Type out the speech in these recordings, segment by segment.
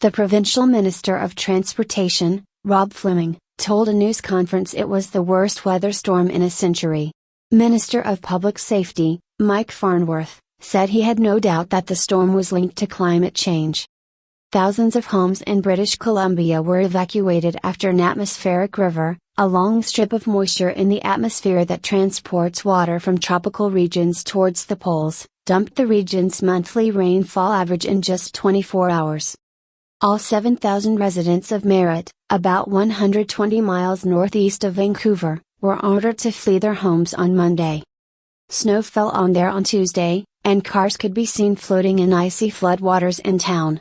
The Provincial Minister of Transportation, Rob Fleming, told a news conference it was the worst weather storm in a century. Minister of Public Safety, Mike Farnworth, said he had no doubt that the storm was linked to climate change. Thousands of homes in British Columbia were evacuated after an atmospheric river, a long strip of moisture in the atmosphere that transports water from tropical regions towards the poles, dumped the region's monthly rainfall average in just 24 hours. All 7,000 residents of Merritt, about 120 miles northeast of Vancouver, were ordered to flee their homes on Monday. Snow fell on there on Tuesday, and cars could be seen floating in icy floodwaters in town.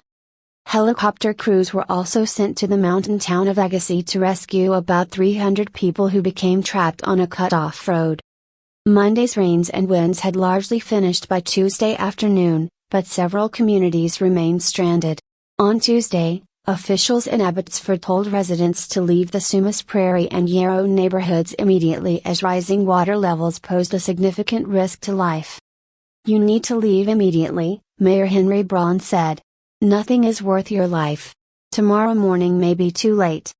Helicopter crews were also sent to the mountain town of Agassiz to rescue about 300 people who became trapped on a cut-off road. Monday's rains and winds had largely finished by Tuesday afternoon, but several communities remained stranded. On Tuesday, officials in Abbotsford told residents to leave the Sumas Prairie and Yarrow neighborhoods immediately as rising water levels posed a significant risk to life. "You need to leave immediately," Mayor Henry Braun said. "Nothing is worth your life. Tomorrow morning may be too late."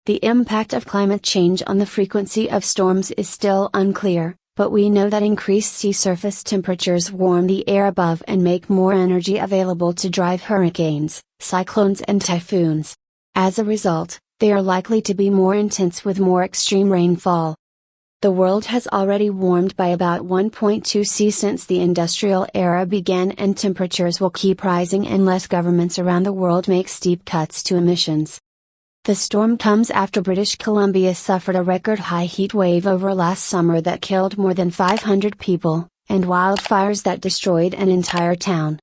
The impact of climate change on the frequency of storms is still unclear, but we know that increased sea surface temperatures warm the air above and make more energy available to drive hurricanes, cyclones and typhoons. As a result, they are likely to be more intense with more extreme rainfall. The world has already warmed by about 1.2 C since the industrial era began, and temperatures will keep rising unless governments around the world make steep cuts to emissions. The storm comes after British Columbia suffered a record-high heat wave over last summer that killed more than 500 people, and wildfires that destroyed an entire town.